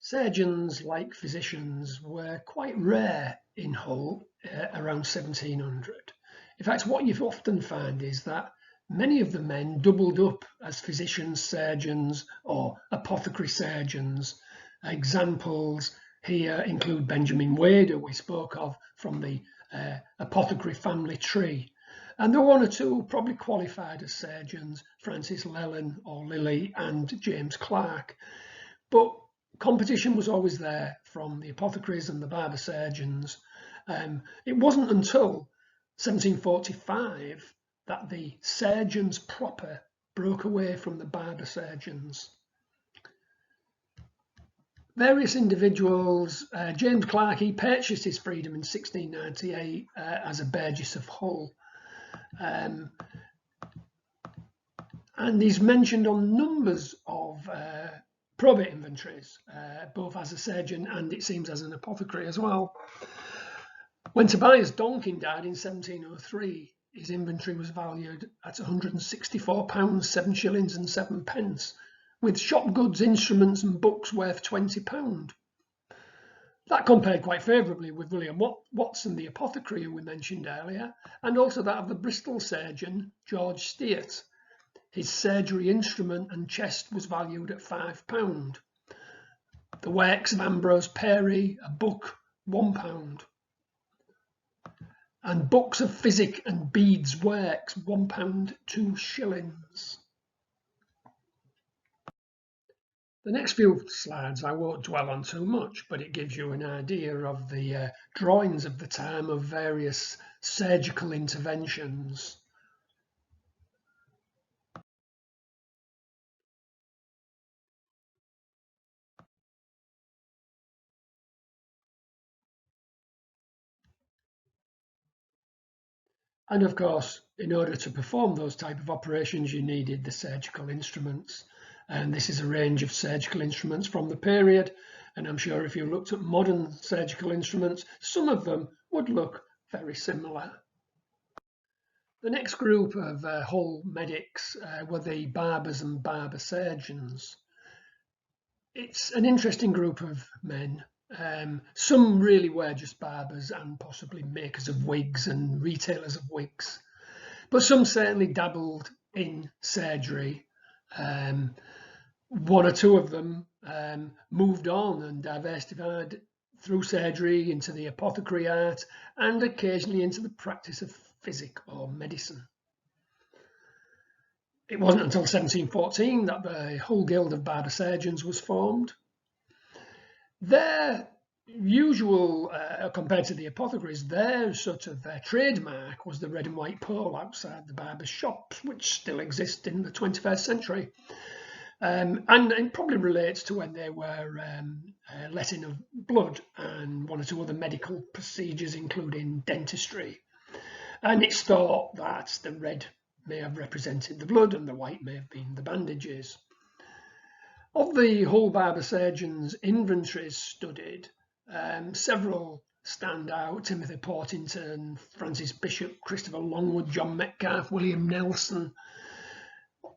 Surgeons, like physicians, were quite rare in Hull around 1700. In fact, what you often find is that many of the men doubled up as physicians, surgeons, or apothecary surgeons. Examples here include Benjamin Wade, who we spoke of from the apothecary family tree. And there were one or two who probably qualified as surgeons, Francis Llewellyn or Lilly and James Clark. But competition was always there from the apothecaries and the barber surgeons. It wasn't until 1745 that the surgeons proper broke away from the barber surgeons. Various individuals, James Clark, he purchased his freedom in 1698 as a burgess of Hull. And he's mentioned on numbers of probate inventories, both as a surgeon and it seems as an apothecary as well. When Tobias Donkin died in 1703, his inventory was valued at £164, 7 shillings and 7 pence, with shop goods, instruments and books worth £20. That compared quite favourably with William Watson, the apothecary who we mentioned earlier, and also that of the Bristol surgeon, George Steart. His surgery instrument and chest was valued at £5. The works of Ambrose Parry, a book, £1. And books of physic and beads works, £1, 2 shillings. The next few slides I won't dwell on too much, but it gives you an idea of the drawings of the time of various surgical interventions. And of course, in order to perform those type of operations, you needed the surgical instruments. And this is a range of surgical instruments from the period. And I'm sure if you looked at modern surgical instruments, some of them would look very similar. The next group of Hull medics were the barbers and barber surgeons. It's an interesting group of men. Some really were just barbers and possibly makers of wigs and retailers of wigs, but some certainly dabbled in surgery. One or two of them moved on and diversified through surgery into the apothecary art and occasionally into the practice of physic or medicine. It wasn't until 1714 that the Hull Guild of Barber Surgeons was formed. Their usual, compared to the apothecaries, their sort of trademark was the red and white pole outside the barber's shops, which still exist in the 21st century. And it probably relates to when they were letting of blood and one or two other medical procedures, including dentistry. And it's thought that the red may have represented the blood and the white may have been the bandages. Of the Hull Barber Surgeons' inventories studied, several stand out: Timothy Portington, Francis Bishop, Christopher Longwood, John Metcalfe, William Nelson.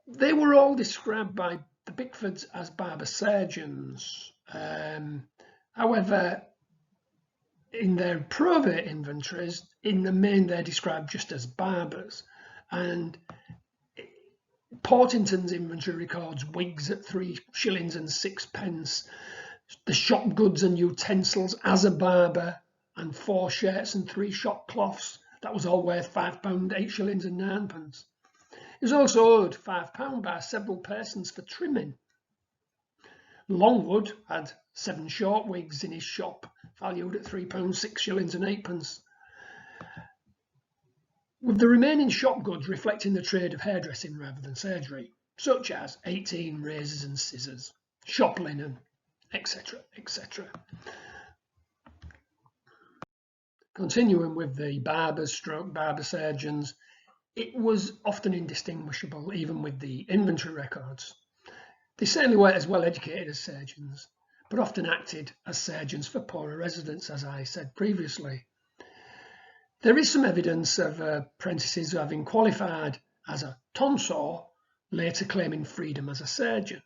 They were all described by the Bickfords as barber surgeons. However, in their probate inventories, in the main, they're described just as barbers. And Portington's inventory records wigs at 3 shillings and 6 pence, the shop goods and utensils as a barber, and 4 shirts and 3 shop cloths. That was all worth £5, 8 shillings and 9 pence. He was also owed £5 by several persons for trimming. Longwood had 7 short wigs in his shop, valued at £3, 6 shillings and 8 pence. With the remaining shop goods reflecting the trade of hairdressing rather than surgery, such as 18 razors and scissors, shop linen, etc., etc. Continuing with the barbers stroke barber surgeons, it was often indistinguishable even with the inventory records. They certainly weren't as well educated as surgeons, but often acted as surgeons for poorer residents, as I said previously. There is some evidence of apprentices having qualified as a tonsor, later claiming freedom as a surgeon.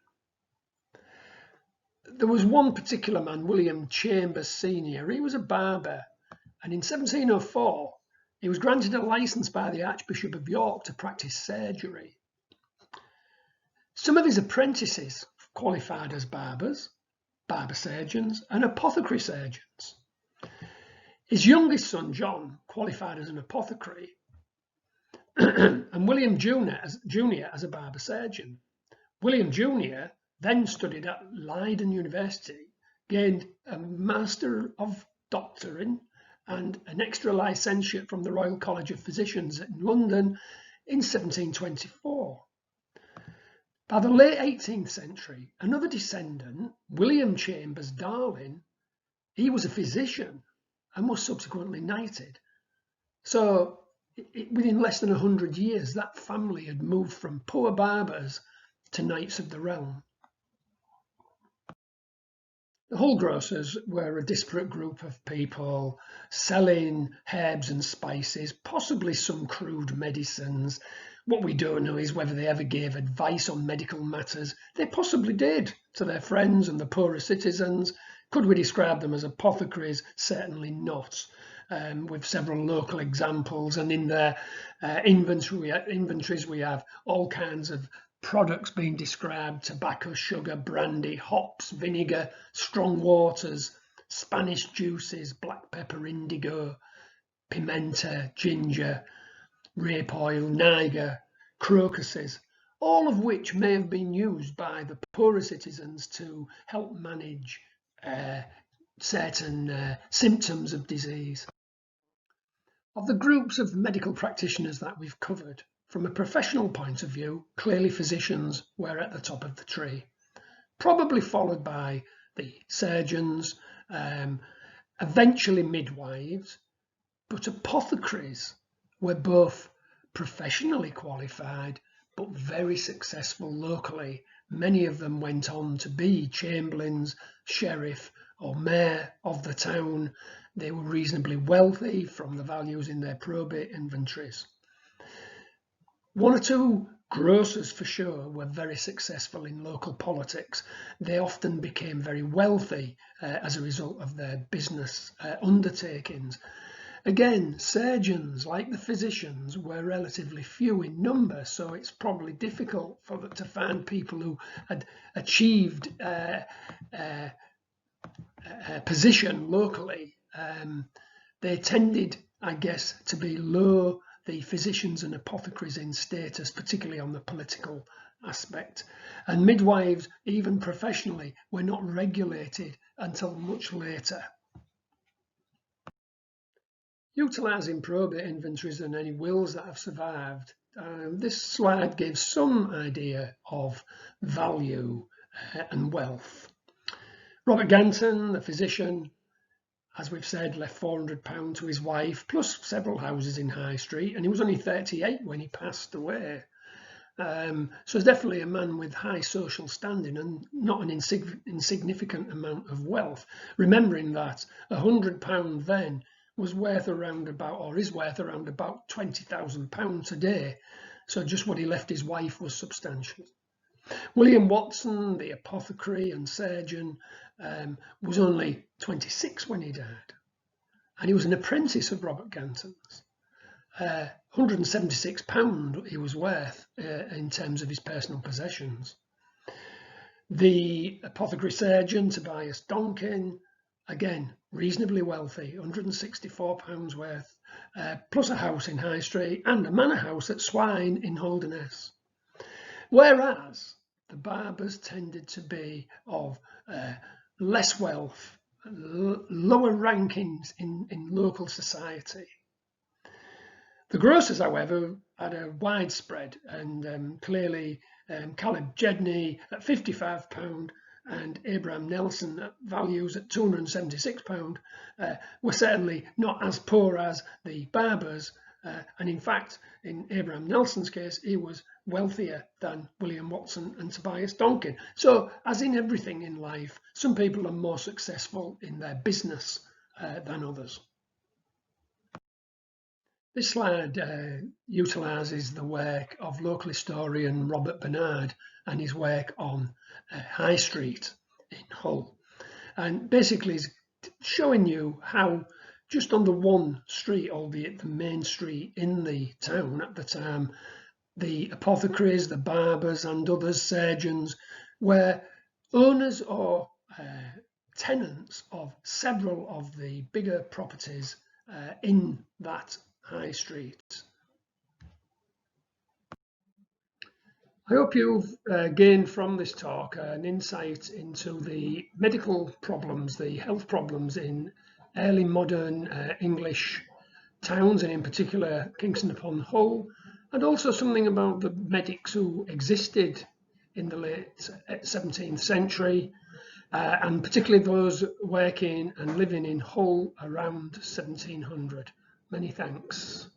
There was one particular man, William Chambers Senior. He was a barber, and in 1704 he was granted a license by the Archbishop of York to practice surgery. Some of his apprentices qualified as barbers, barber surgeons, and apothecary surgeons. His youngest son, John, qualified as an apothecary, and William Jr. as a barber surgeon. William Jr. then studied at Leiden University, gained a Master of Doctoring and an extra licentiate from the Royal College of Physicians in London in 1724. By the late 18th century, another descendant, William Chambers Darwin, he was a physician and was subsequently knighted. So within less than 100 years, that family had moved from poor barbers to knights of the realm. The Hull grocers were a disparate group of people selling herbs and spices, possibly some crude medicines. What we don't know is whether they ever gave advice on medical matters. They possibly did to their friends and the poorer citizens. Could we describe them as apothecaries? Certainly not. With several local examples, and in their inventories we have all kinds of products being described: tobacco, sugar, brandy, hops, vinegar, strong waters, Spanish juices, black pepper, indigo, pimenta, ginger, rape oil, niger, crocuses, all of which may have been used by the poorer citizens to help manage certain symptoms of disease. Of the groups of medical practitioners that we've covered, from a professional point of view, clearly physicians were at the top of the tree, probably followed by the surgeons, eventually midwives, but apothecaries were both professionally qualified but very successful locally. Many of them went on to be chamberlains, sheriff, or mayor of the town. They were reasonably wealthy from the values in their probate inventories. One or two grocers for sure were very successful in local politics. They often became very wealthy as a result of their business undertakings. Again, surgeons, like the physicians, were relatively few in number, so it's probably difficult to find people who had achieved a position locally. They tended, I guess, to be low, the physicians and apothecaries, in status, particularly on the political aspect. And midwives, even professionally, were not regulated until much later. Utilising probate inventories and any wills that have survived, this slide gives some idea of value and wealth. Robert Ganton, the physician, as we've said, left £400 to his wife, plus several houses in High Street, and he was only 38 when he passed away. So he's definitely a man with high social standing and not an insignificant amount of wealth, remembering that £100 then was worth around about, or is worth around about £20,000 today. So just what he left his wife was substantial. William Watson, the apothecary and surgeon, was only 26 when he died, and he was an apprentice of Robert Ganton's. £176 he was worth in terms of his personal possessions. The apothecary surgeon, Tobias Donkin, again reasonably wealthy, £164 worth, plus a house in High Street and a manor house at Swine in Holderness. Whereas the barbers tended to be of less wealth, lower rankings in local society. The grocers, however, had a widespread, and clearly Caleb Jedney at £55 and Abraham Nelson at values at £276 were certainly not as poor as the barbers, and in fact in Abraham Nelson's case he was wealthier than William Watson and Tobias Donkin. So as in everything in life, some people are more successful in their business than others. This slide utilises the work of local historian Robert Bernard and his work on High Street. in Hull. And basically it's showing you how just on the one street, albeit the main street in the town at the time, the apothecaries, the barbers and other surgeons were owners or tenants of several of the bigger properties in that high street. I hope you've gained from this talk an insight into the medical problems, the health problems in early modern English towns, and in particular Kingston upon Hull, and also something about the medics who existed in the late 17th century, and particularly those working and living in Hull around 1700. Many thanks.